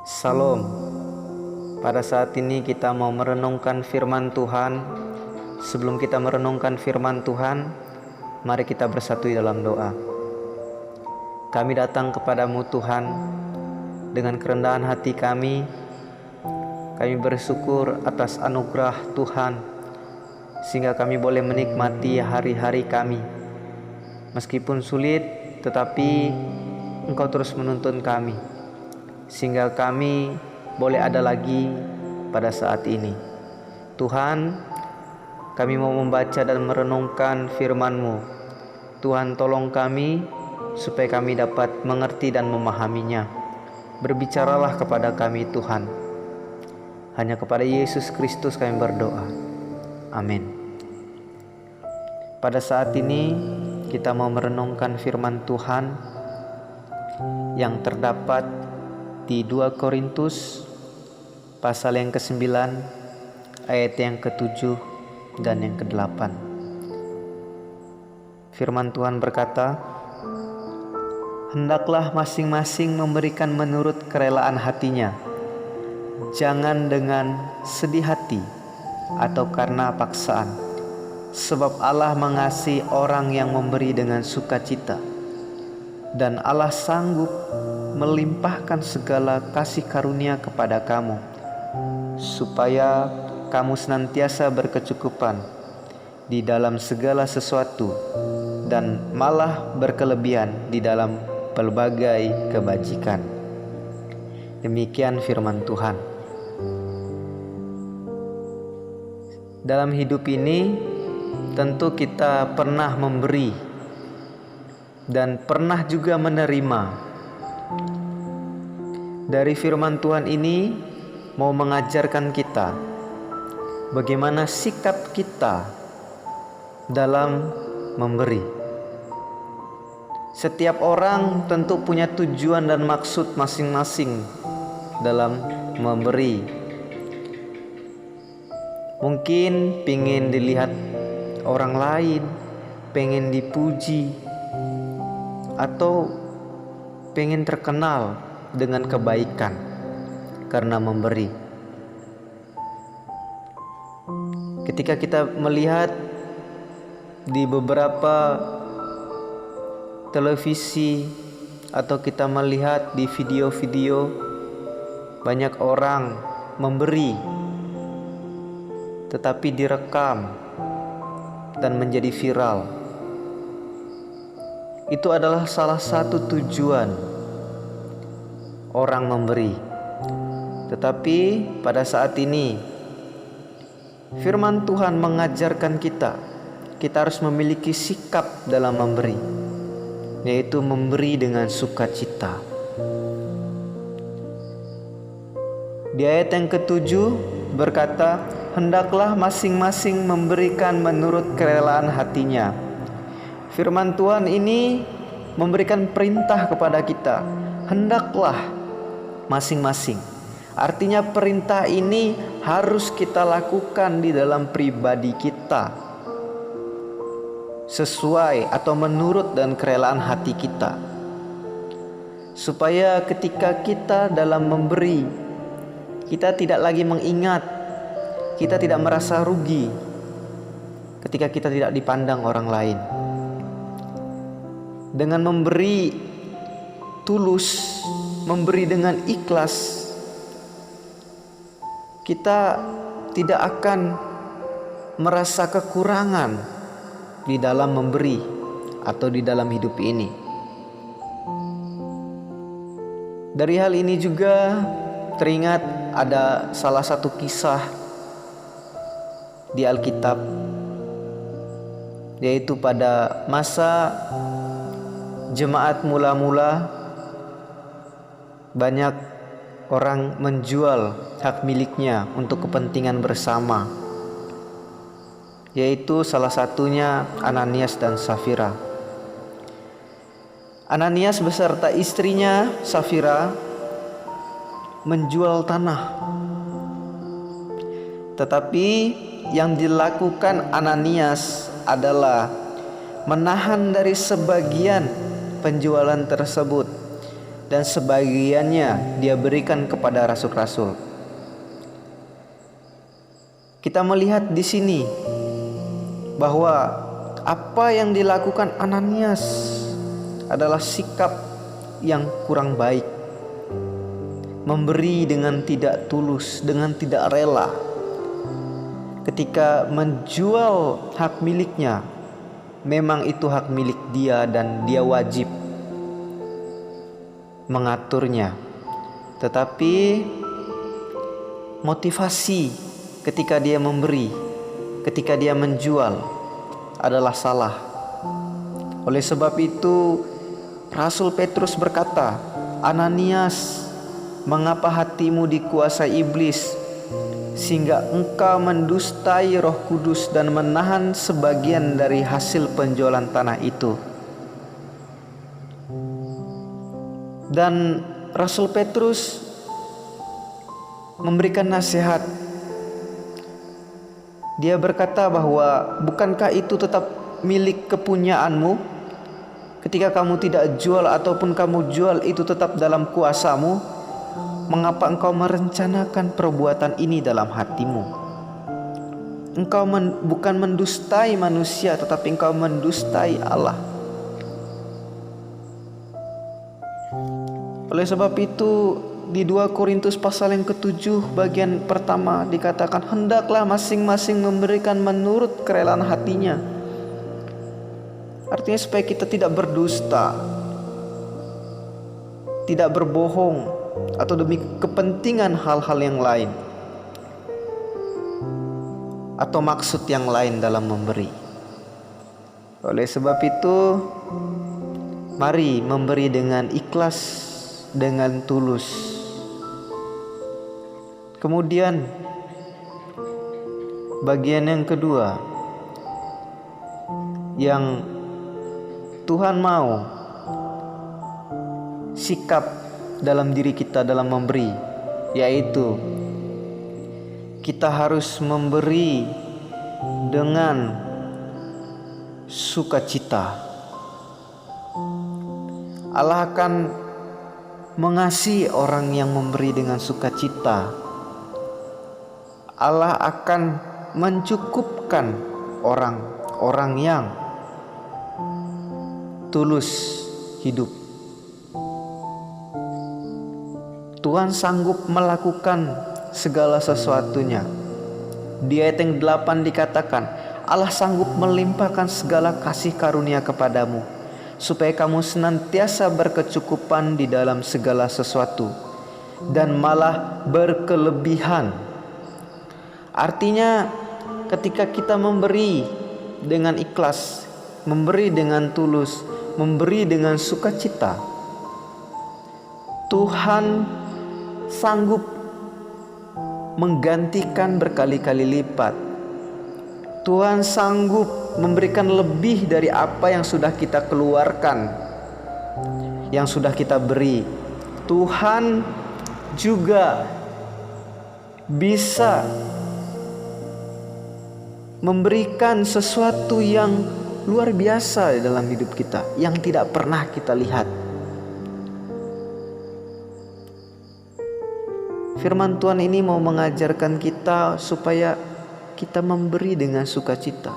Salam. Pada saat ini kita mau merenungkan firman Tuhan. Sebelum kita merenungkan firman Tuhan, mari kita bersatu di dalam doa. Kami datang kepadamu Tuhan dengan kerendahan hati kami. Kami bersyukur atas anugerah Tuhan sehingga kami boleh menikmati hari-hari kami. Meskipun sulit, tetapi Engkau terus menuntun kami sehingga kami boleh ada lagi pada saat ini. Tuhan, kami mau membaca dan merenungkan firman-Mu. Tuhan, tolong kami supaya kami dapat mengerti dan memahaminya. Berbicaralah kepada kami Tuhan. Hanya kepada Yesus Kristus kami berdoa. Amin. Pada saat ini kita mau merenungkan firman Tuhan yang terdapat di 2 Korintus pasal yang ke-9 ayat yang ke-7 dan yang ke-8. Firman Tuhan berkata, "Hendaklah masing-masing memberikan menurut kerelaan hatinya, jangan dengan sedih hati atau karena paksaan, sebab Allah mengasihi orang yang memberi dengan sukacita, dan Allah sanggup melimpahkan segala kasih karunia kepada kamu, supaya kamu senantiasa berkecukupan di dalam segala sesuatu dan malah berkelebihan di dalam pelbagai kebajikan." Demikian firman Tuhan. Dalam hidup ini tentu kita pernah memberi dan pernah juga menerima. Dari firman Tuhan ini mau mengajarkan kita bagaimana sikap kita dalam memberi. Setiap orang tentu punya tujuan dan maksud masing-masing dalam memberi. Mungkin pengen dilihat orang lain, pengen dipuji, atau pengen terkenal dengan kebaikan karena memberi. Ketika kita melihat di beberapa televisi atau kita melihat di video-video, banyak orang memberi tetapi direkam dan menjadi viral. Itu adalah salah satu tujuan orang memberi. Tetapi pada saat ini firman Tuhan mengajarkan kita harus memiliki sikap dalam memberi, yaitu memberi dengan sukacita. Di ayat yang ke-7 berkata, "Hendaklah masing-masing memberikan menurut kerelaan hatinya." Firman Tuhan ini memberikan perintah kepada kita, hendaklah masing-masing. Artinya perintah ini harus kita lakukan di dalam pribadi kita, sesuai atau menurut dan kerelaan hati kita, supaya ketika kita dalam memberi, kita tidak lagi mengingat, kita tidak merasa rugi ketika kita tidak dipandang orang lain. Dengan memberi tulus, memberi dengan ikhlas, kita tidak akan merasa kekurangan di dalam memberi atau di dalam hidup ini. Dari hal ini juga teringat ada salah satu kisah di Alkitab, yaitu pada masa jemaat mula-mula banyak orang menjual hak miliknya untuk kepentingan bersama, yaitu salah satunya Ananias dan Safira. Ananias beserta istrinya Safira menjual tanah, tetapi yang dilakukan Ananias adalah menahan dari sebagian penjualan tersebut dan sebagiannya dia berikan kepada rasul-rasul. Kita melihat di sini bahwa apa yang dilakukan Ananias adalah sikap yang kurang baik. Memberi dengan tidak tulus, dengan tidak rela. Ketika menjual hak miliknya, memang itu hak milik dia dan dia wajib mengaturnya. Tetapi motivasi ketika dia memberi, ketika dia menjual adalah salah. Oleh sebab itu Rasul Petrus berkata, "Ananias, mengapa hatimu dikuasai iblis sehingga engkau mendustai Roh Kudus dan menahan sebagian dari hasil penjualan tanah itu?" Dan Rasul Petrus memberikan nasihat. Dia berkata bahwa bukankah itu tetap milik kepunyaanmu? Ketika kamu tidak jual ataupun kamu jual, itu tetap dalam kuasamu. Mengapa engkau merencanakan perbuatan ini dalam hatimu? Engkau bukan mendustai manusia, tetapi engkau mendustai Allah. Oleh sebab itu di 2 Korintus pasal yang ke-7 bagian pertama dikatakan, hendaklah masing-masing memberikan menurut kerelaan hatinya. Artinya supaya kita tidak berdusta, tidak berbohong, atau demi kepentingan hal-hal yang lain, atau maksud yang lain dalam memberi. Oleh sebab itu, mari memberi dengan ikhlas, dengan tulus. Kemudian bagian yang kedua yang Tuhan mau sikap dalam diri kita dalam memberi, yaitu kita harus memberi dengan sukacita. Allah akan mengasihi orang yang memberi dengan sukacita. Allah akan mencukupkan orang-orang yang tulus hidup. Tuhan sanggup melakukan segala sesuatunya. Di ayat yang 8 dikatakan, Allah sanggup melimpahkan segala kasih karunia kepadamu, supaya kamu senantiasa berkecukupan di dalam segala sesuatu, dan malah berkelebihan. Artinya ketika kita memberi dengan ikhlas, memberi dengan tulus, memberi dengan sukacita, Tuhan sanggup menggantikan berkali-kali lipat. Tuhan sanggup memberikan lebih dari apa yang sudah kita keluarkan, yang sudah kita beri. Tuhan juga bisa memberikan sesuatu yang luar biasa dalam hidup kita, yang tidak pernah kita lihat. Firman Tuhan ini mau mengajarkan kita supaya kita memberi dengan sukacita.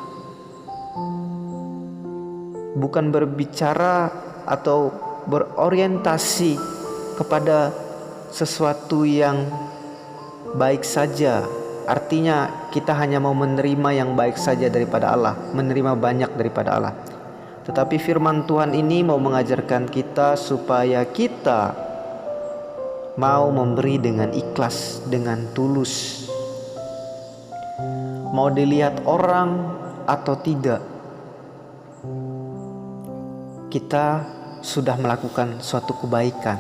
Bukan berbicara atau berorientasi kepada sesuatu yang baik saja. Artinya kita hanya mau menerima yang baik saja daripada Allah, menerima banyak daripada Allah. Tetapi firman Tuhan ini mau mengajarkan kita supaya kita mau memberi dengan ikhlas, dengan tulus. Mau dilihat orang atau tidak, kita sudah melakukan suatu kebaikan,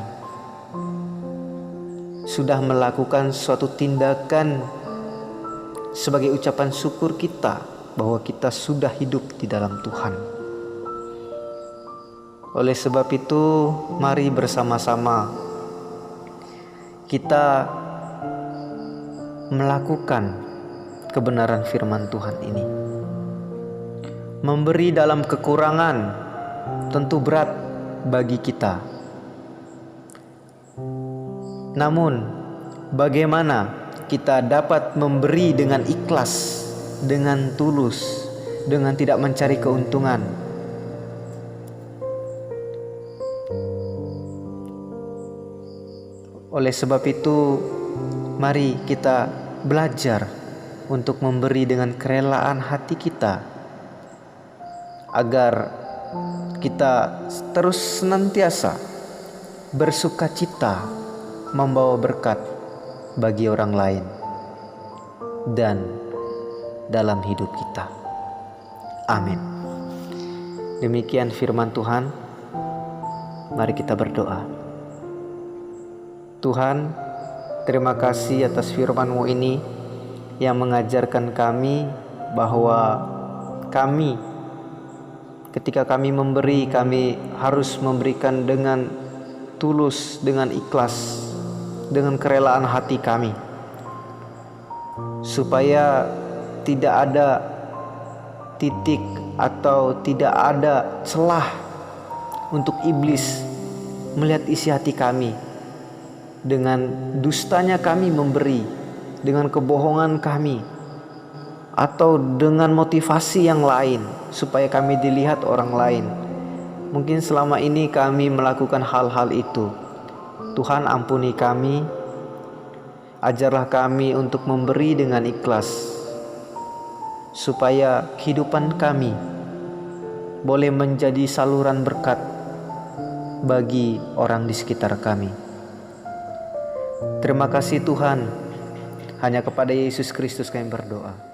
sudah melakukan suatu tindakan sebagai ucapan syukur kita bahwa kita sudah hidup di dalam Tuhan. Oleh sebab itu, mari bersama-sama kita melakukan kebenaran firman Tuhan ini. Memberi dalam kekurangan tentu berat bagi kita. Namun, bagaimana kita dapat memberi dengan ikhlas, dengan tulus, dengan tidak mencari keuntungan? Oleh sebab itu, mari kita belajar untuk memberi dengan kerelaan hati kita, agar kita terus senantiasa bersuka cita membawa berkat bagi orang lain dan dalam hidup kita. Amin. Demikian firman Tuhan. Mari kita berdoa. Tuhan, terima kasih atas firman-Mu ini yang mengajarkan kami bahwa kami, ketika kami memberi, kami harus memberikan dengan tulus, dengan ikhlas, dengan kerelaan hati kami, supaya tidak ada titik atau tidak ada celah untuk iblis melihat isi hati kami. Dengan dustanya kami memberi, dengan kebohongan kami, atau dengan motivasi yang lain supaya kami dilihat orang lain. Mungkin selama ini kami melakukan hal-hal itu. Tuhan, ampuni kami, ajarlah kami untuk memberi dengan ikhlas, supaya kehidupan kami boleh menjadi saluran berkat bagi orang di sekitar kami. Terima kasih Tuhan, hanya kepada Yesus Kristus kami berdoa.